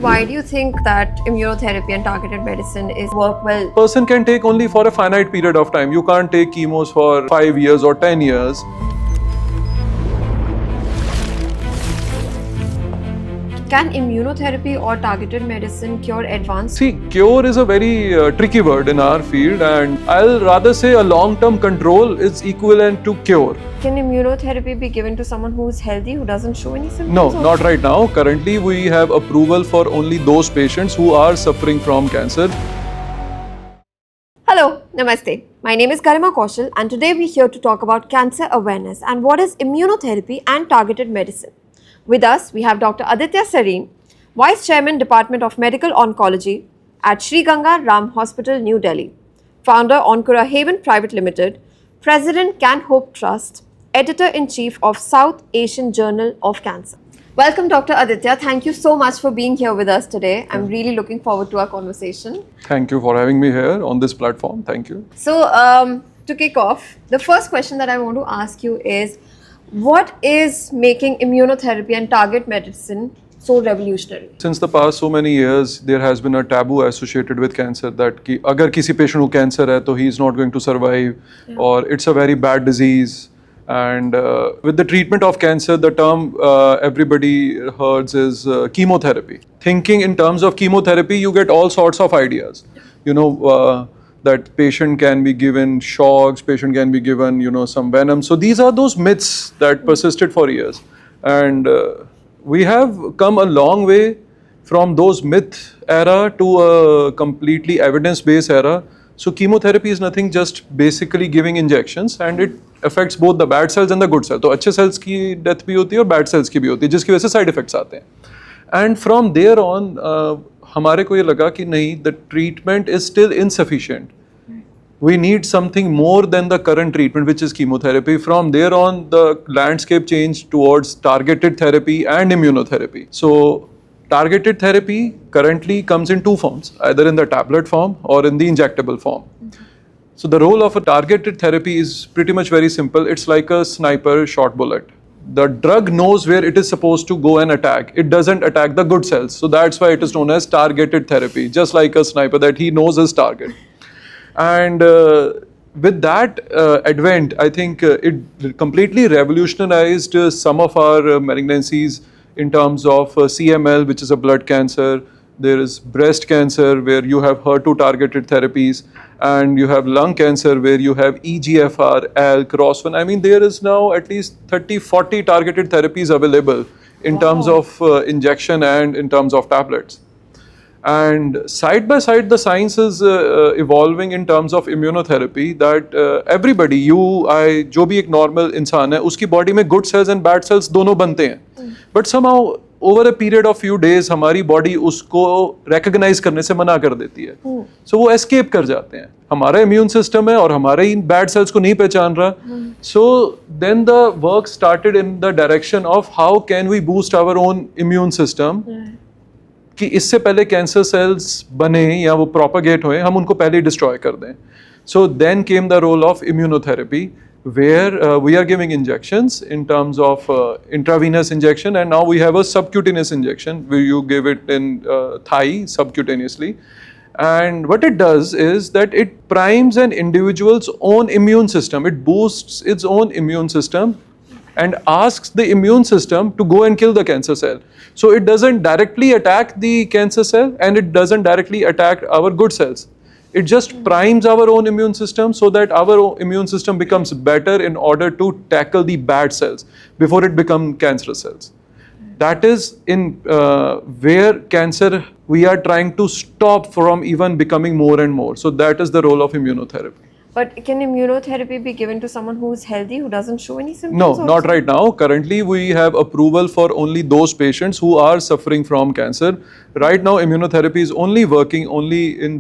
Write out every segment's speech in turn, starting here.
Why do you think that immunotherapy and targeted medicine is work well? Person can take only for a finite period of time. You can't take chemos for 5 years or 10 years. Can immunotherapy or targeted medicine cure advanced? See, cure is a very tricky word in our field, and I'll rather say a long-term control is equivalent to cure. Can immunotherapy be given to someone who is healthy, who doesn't show any symptoms? No, not right now. Currently, we have approval for only those patients who are suffering from cancer. Hello, Namaste. My name is Garima Kaushal and today we're here to talk about cancer awareness and what is immunotherapy and targeted medicine. With us, we have Dr. Aditya Sarin, Vice Chairman, Department of Medical Oncology at Sri Ganga Ram Hospital, New Delhi, founder Oncura Haven Private Limited, President Can Hope Trust, Editor-in-Chief of South Asian Journal of Cancer. Welcome, Dr. Aditya. Thank you so much for being here with us today. I'm really looking forward to our conversation. Thank you for having me here on this platform. Thank you. So, to kick off, the first question that I want to ask you is, what is making immunotherapy and target medicine so revolutionary? Since the past so many years, there has been a taboo associated with cancer that कि अगर किसी patient को cancer है तो he is not going to survive, or it's a very bad disease. And with the treatment of cancer, the term everybody hears is chemotherapy. Thinking in terms of chemotherapy, you get all sorts of ideas. You know, that patient can be given shocks, patient can be given, some venom. So these are those myths that persisted for years. And we have come a long way from those myth era to a completely evidence-based era. So chemotherapy is nothing, just basically giving injections, and it affects both the bad cells and the good cells. तो अच्छे cells की death भी होती है और bad cells की भी होती है, जिसकी वजह से side effects आते हैं. And from there on, हमारे को ये लगा कि नहीं, the treatment is still insufficient. We need something more than the current treatment, which is chemotherapy. From there on, the landscape changed towards targeted therapy and immunotherapy. So targeted therapy currently comes in two forms, either in the tablet form or in the injectable form. So the role of a targeted therapy is pretty much very simple. It's like a sniper shot bullet. The drug knows where it is supposed to go and attack. It doesn't attack the good cells. So that's why it is known as targeted therapy, just like a sniper that he knows his target. And with that advent, I think it completely revolutionized some of our malignancies in terms of CML, which is a blood cancer. There is breast cancer where you have HER2 targeted therapies, and you have lung cancer where you have EGFR, ALK, ROS1. I mean, there is now at least 30, 40 targeted therapies available in terms of injection and in terms of tablets. And side by side, the science is evolving in terms of immunotherapy, that everybody, you, I, जो भी एक normal इंसान है, उसकी body में good cells and bad cells दोनों बनते हैं. But somehow, over a period of few days, हमारी body उसको recognize करने से मना कर देती है. So वो escape कर जाते हैं. हमारा immune system है और हमारे इन bad cells को नहीं पहचान रहा. So then the work started in the direction of how can we boost our own immune system. कि इससे पहले कैंसर सेल्स बने या वो प्रोपेगेट होए, हम उनको पहले डिस्ट्रॉय कर दें. So then came the role of immunotherapy, where we are giving injections in terms of intravenous injection, and now we have a subcutaneous injection where you give it in thigh subcutaneously. And what it does is that it primes an individual's own immune system. It boosts its own immune system and asks the immune system to go and kill the cancer cell. So it doesn't directly attack the cancer cell and it doesn't directly attack our good cells. It just primes our own immune system so that our immune system becomes better in order to tackle the bad cells before it becomes cancerous cells. That is in where cancer we are trying to stop from even becoming more and more. So that is the role of immunotherapy. But can immunotherapy be given to someone who is healthy, who doesn't show any symptoms? No, not right now. Currently, we have approval for only those patients who are suffering from cancer. Right now, immunotherapy is only working only in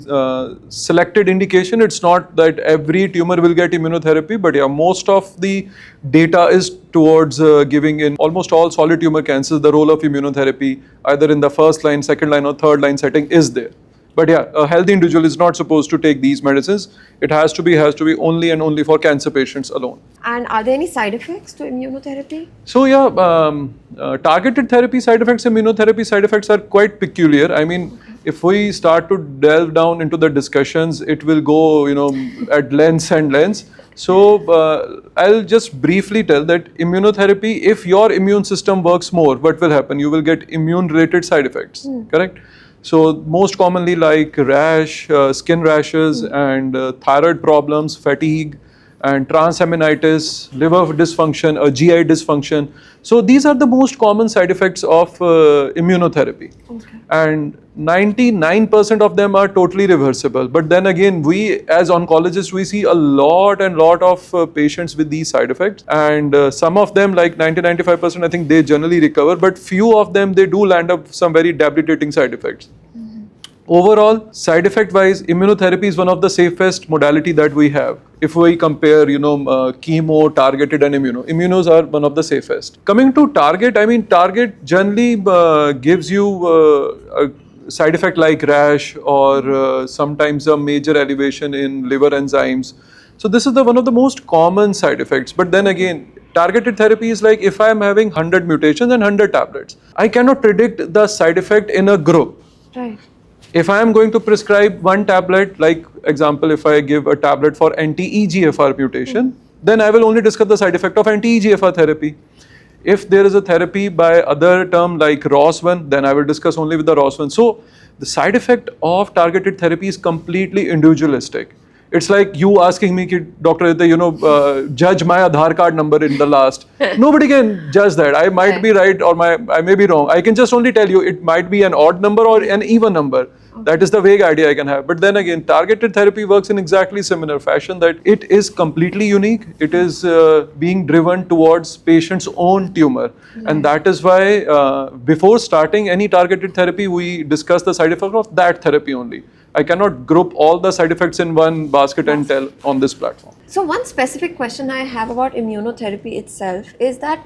selected indication. It's not that every tumor will get immunotherapy, but yeah, most of the data is towards giving in almost all solid tumor cancers. The role of immunotherapy, either in the first line, second line, or third line setting, is there. But yeah, a healthy individual is not supposed to take these medicines. It has to be only and only for cancer patients alone. And are there any side effects to immunotherapy? So yeah, targeted therapy side effects, immunotherapy side effects are quite peculiar. I mean, if we start to delve down into the discussions, it will go, at lengths and lengths. So I'll just briefly tell that immunotherapy, if your immune system works more, what will happen? You will get immune-related side effects, correct? So most commonly like rash, skin rashes, and thyroid problems, fatigue, and transaminitis, liver dysfunction, GI dysfunction. So these are the most common side effects of immunotherapy. Okay. And 99% of them are totally reversible. But then again, we as oncologists, we see a lot of patients with these side effects. And some of them, like 90-95%, I think they generally recover. But few of them, they do land up some very debilitating side effects. Overall, side effect wise, immunotherapy is one of the safest modality that we have. If we compare, chemo, targeted and immunos are one of the safest. Coming to target, I mean, target generally gives you a side effect like rash or sometimes a major elevation in liver enzymes. So this is one of the most common side effects. But then again, targeted therapy is like if I am having 100 mutations and 100 tablets, I cannot predict the side effect in a group. Right. If I am going to prescribe one tablet, like example, if I give a tablet for anti-EGFR mutation, then I will only discuss the side effect of anti-EGFR therapy. If there is a therapy by other term like ROS1, then I will discuss only with the ROS1. So the side effect of targeted therapy is completely individualistic. It's like you asking me, Dr. Aditya, judge my Aadhaar card number in the last. Nobody can judge that. I might be right or I may be wrong. I can just only tell you it might be an odd number or an even number. That is the vague idea I can have. But then again, targeted therapy works in exactly similar fashion, that it is completely unique. It is being driven towards patient's own tumor. And that is why before starting any targeted therapy, we discuss the side effect of that therapy only. I cannot group all the side effects in one basket and tell on this platform. So one specific question I have about immunotherapy itself is that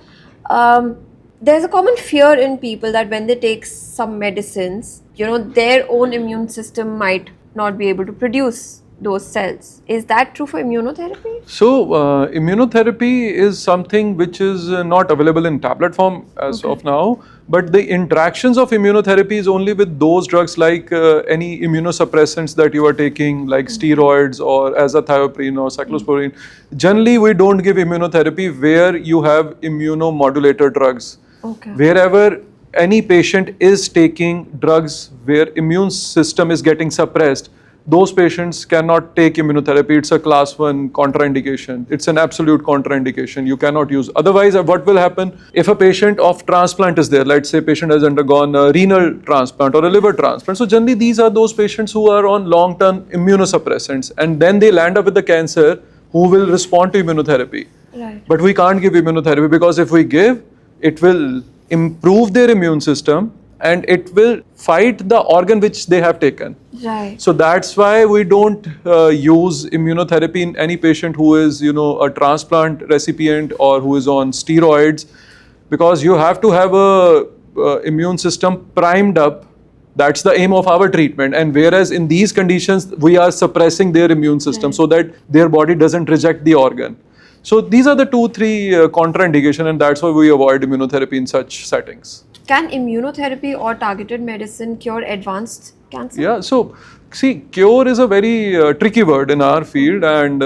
there's a common fear in people that when they take some medicines, their own immune system might not be able to produce those cells. Is that true for immunotherapy? So immunotherapy is something which is not available in tablet form as of now, but the interactions of immunotherapy is only with those drugs like any immunosuppressants that you are taking, like steroids or azathioprine or cyclosporine. Generally, we don't give immunotherapy where you have immunomodulator drugs. Okay. Wherever any patient is taking drugs where immune system is getting suppressed, those patients cannot take immunotherapy. It's a class 1 contraindication. It's an absolute contraindication. You cannot use. Otherwise, what will happen if a patient of transplant is there? Let's say patient has undergone a renal transplant or a liver transplant. So generally, these are those patients who are on long-term immunosuppressants, and then they land up with the cancer who will respond to immunotherapy. Right. But we can't give immunotherapy because if we give, it will improve their immune system and it will fight the organ which they have taken. Right. So that's why we don't use immunotherapy in any patient who is, a transplant recipient or who is on steroids, because you have to have a immune system primed up. That's the aim of our treatment. And whereas in these conditions, we are suppressing their immune system so that their body doesn't reject the organ. So these are the 2-3 contraindications, and that's why we avoid immunotherapy in such settings. Can immunotherapy or targeted medicine cure advanced cancer? Yeah, so see, cure is a very tricky word in our field, and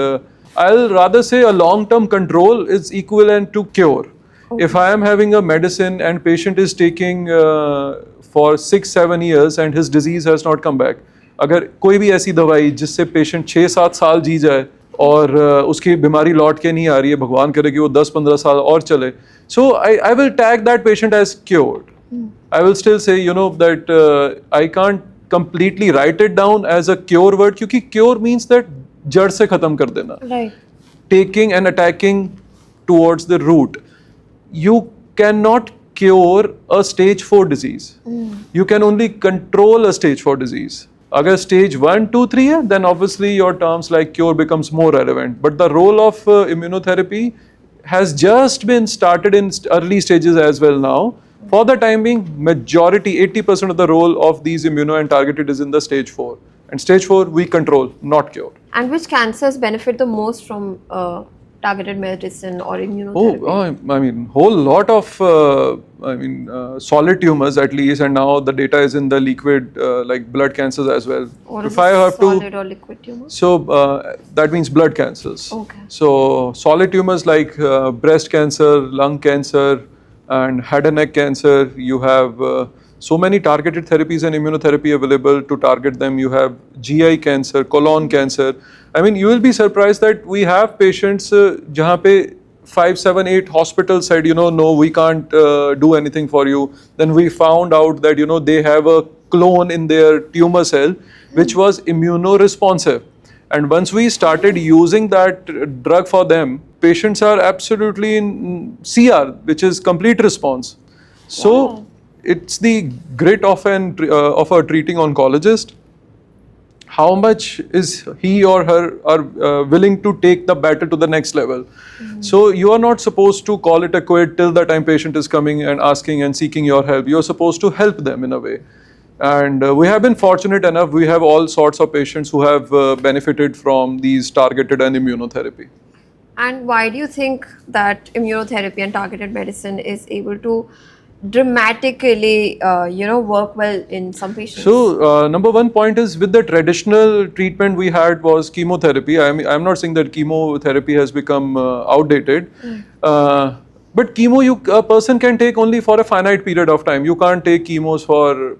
I'll rather say a long-term control is equivalent to cure. Okay. If I am having a medicine and patient is taking for 6-7 years and his disease has not come back, अगर कोई भी ऐसी दवाई जिससे patient 6-7 साल जी जाए और उसकी बीमारी लौट के नहीं आ रही है, भगवान करे कि वो 10-15 साल और चले, so I will tag that patient as cured. I will still say, that I can't completely write it down as a cure word, क्योंकि cure means that जड़ से खत्म कर देना. Right. Taking and attacking towards the root. You cannot cure a stage 4 disease. You can only control a stage 4 disease. अगर stage 1, 2, 3 है, then obviously your terms like cure becomes more relevant. But the role of immunotherapy has just been started in early stages as well now. For the time being, majority, 80% of the role of these immuno and targeted is in the stage 4. And stage 4, we control, not cure. And which cancers benefit the most from targeted medicine or immunotherapy? I mean, whole lot of, solid tumors at least, and now the data is in the liquid, like blood cancers as well. Or if I have solid or liquid tumors? So that means blood cancers. Okay. So solid tumors like breast cancer, lung cancer, and head and neck cancer. You have so many targeted therapies and immunotherapy available to target them. You have GI cancer, colon cancer. I mean, you will be surprised that we have patients jahan pe 5, 7, 8 hospitals said, no, we can't do anything for you. Then we found out that, they have a clone in their tumor cell which was immunoresponsive. And once we started using that drug for them, patients are absolutely in CR, which is complete response. So, wow. It's the grit of a treating oncologist. How much is he or her are willing to take the battle to the next level? So you are not supposed to call it a quit till the time patient is coming and asking and seeking your help. You are supposed to help them in a way. And we have been fortunate enough, we have all sorts of patients who have benefited from these targeted and immunotherapy. And why do you think that immunotherapy and targeted medicine is able to dramatically, work well in some patients? So, number one point is with the traditional treatment we had was chemotherapy. I'm not saying that chemotherapy has become outdated, but chemo a person can take only for a finite period of time. You can't take chemos for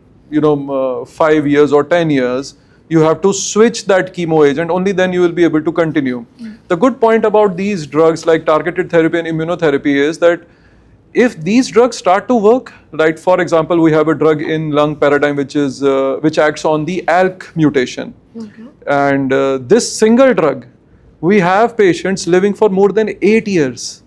5 years or 10 years. You have to switch that chemo agent, only then you will be able to continue. The good point about these drugs like targeted therapy and immunotherapy is that if these drugs start to work, right, for example, we have a drug in lung paradigm which acts on the ALK mutation. Okay. And this single drug, we have patients living for more than 8 years.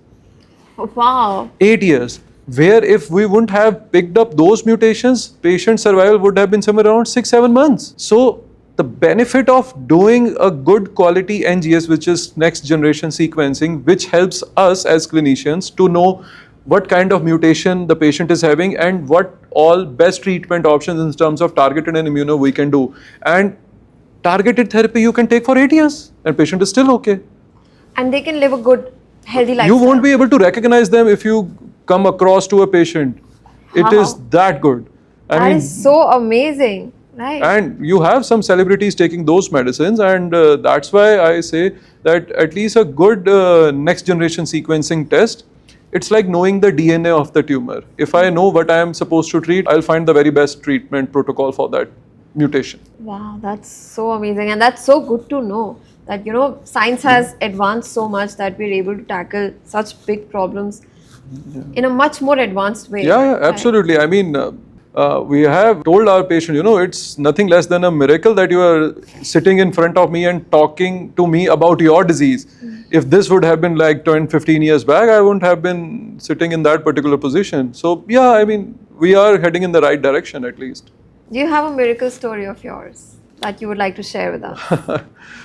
Wow. 8 years. Where if we wouldn't have picked up those mutations, patient survival would have been somewhere around 6-7 months. So the benefit of doing a good quality NGS, which is next generation sequencing, which helps us as clinicians to know what kind of mutation the patient is having and what all best treatment options in terms of targeted and immuno we can do. And targeted therapy you can take for 8 years and patient is still okay. And they can live a good, healthy lifestyle. You won't be able to recognize them if you come across to a patient. It is that good. That is so amazing. Right. And you have some celebrities taking those medicines, and that's why I say that at least a good next generation sequencing test, it's like knowing the DNA of the tumor. If I know what I am supposed to treat, I'll find the very best treatment protocol for that mutation. Wow, that's so amazing. And that's so good to know that, science has advanced so much that we're able to tackle such big problems in a much more advanced way. Yeah, absolutely. I mean, we have told our patient, it's nothing less than a miracle that you are sitting in front of me and talking to me about your disease. If this would have been like 10, 15 years back, I wouldn't have been sitting in that particular position. So, yeah, I mean, we are heading in the right direction at least. Do you have a miracle story of yours that you would like to share with us?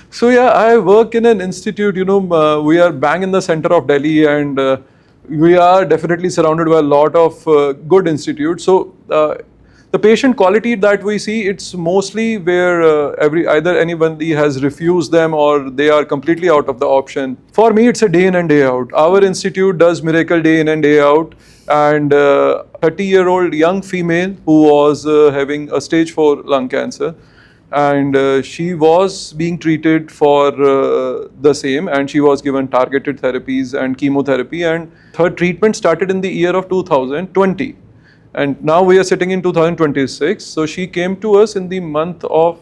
So, yeah, I work in an institute, we are bang in the center of Delhi, and we are definitely surrounded by a lot of good institutes. So the patient quality that we see, it's mostly where either anybody has refused them or they are completely out of the option. For me, it's a day in and day out. Our institute does miracle day in and day out. And 30-year-old young female who was having a stage 4 lung cancer, and she was being treated for the same, and she was given targeted therapies and chemotherapy, and her treatment started in the year of 2020, and now we are sitting in 2026. So she came to us in the month of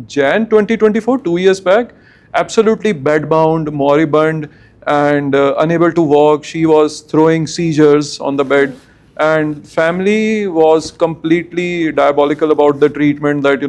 Jan 2024, 2 years back, absolutely bedbound, moribund, and unable to walk. She was throwing seizures on the bed. And family was completely diabolical about the treatment, that,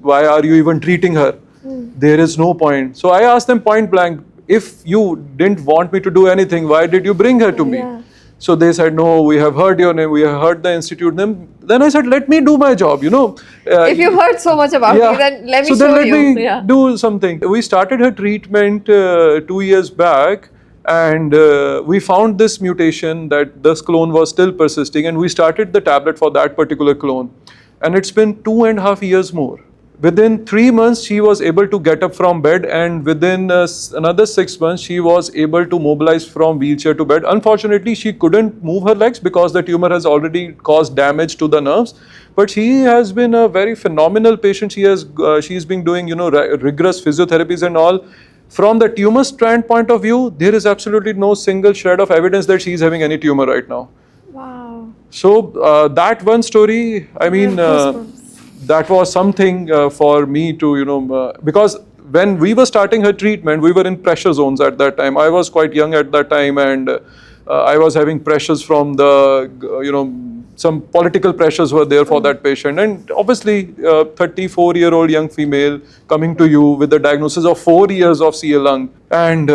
why are you even treating her? There is no point. So I asked them point blank, if you didn't want me to do anything, why did you bring her to me? So they said, no, we have heard your name, we have heard the institute name. Then I said, let me do my job, if you've heard so much about me, then let me show you. Let me do something. We started her treatment 2 years back. And we found this mutation that this clone was still persisting, and we started the tablet for that particular clone. And it's been 2.5 years more. within 3 months, she was able to get up from bed, and within another 6 months, she was able to mobilize from wheelchair to bed. Unfortunately, she couldn't move her legs because the tumor has already caused damage to the nerves. But she has been a very phenomenal patient. She's been doing, rigorous physiotherapies and all. From the tumor strand point of view, there is absolutely no single shred of evidence that she's having any tumor right now. Wow. So that one story, I mean, that was something for me to, because when we were starting her treatment, we were in pressure zones at that time. I was quite young at that time, and I was having pressures from some political pressures were there for that patient. And obviously, 34-year-old young female coming to you with the diagnosis of 4 years of CA lung. And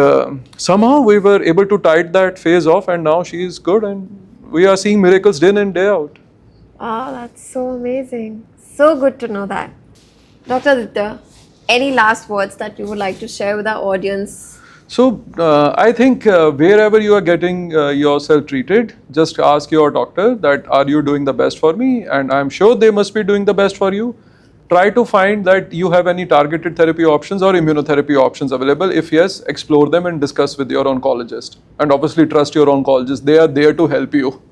somehow we were able to tide that phase off, and now she is good, and we are seeing miracles day in and day out. Wow, that's so amazing. So good to know that. Dr. Aditya, any last words that you would like to share with our audience? So I think wherever you are getting yourself treated, just ask your doctor that, are you doing the best for me? And I'm sure they must be doing the best for you. Try to find that you have any targeted therapy options or immunotherapy options available. If yes, explore them and discuss with your oncologist. And obviously trust your oncologist. They are there to help you.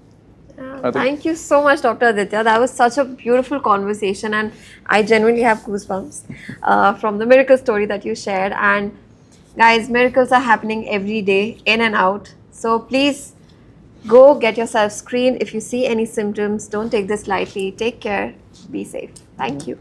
Thank you so much, Dr. Aditya. That was such a beautiful conversation, and I genuinely have goosebumps from the miracle story that you shared. And guys, miracles are happening every day, in and out. So please go get yourself screened. If you see any symptoms, don't take this lightly. Take care. Be safe. Thank you.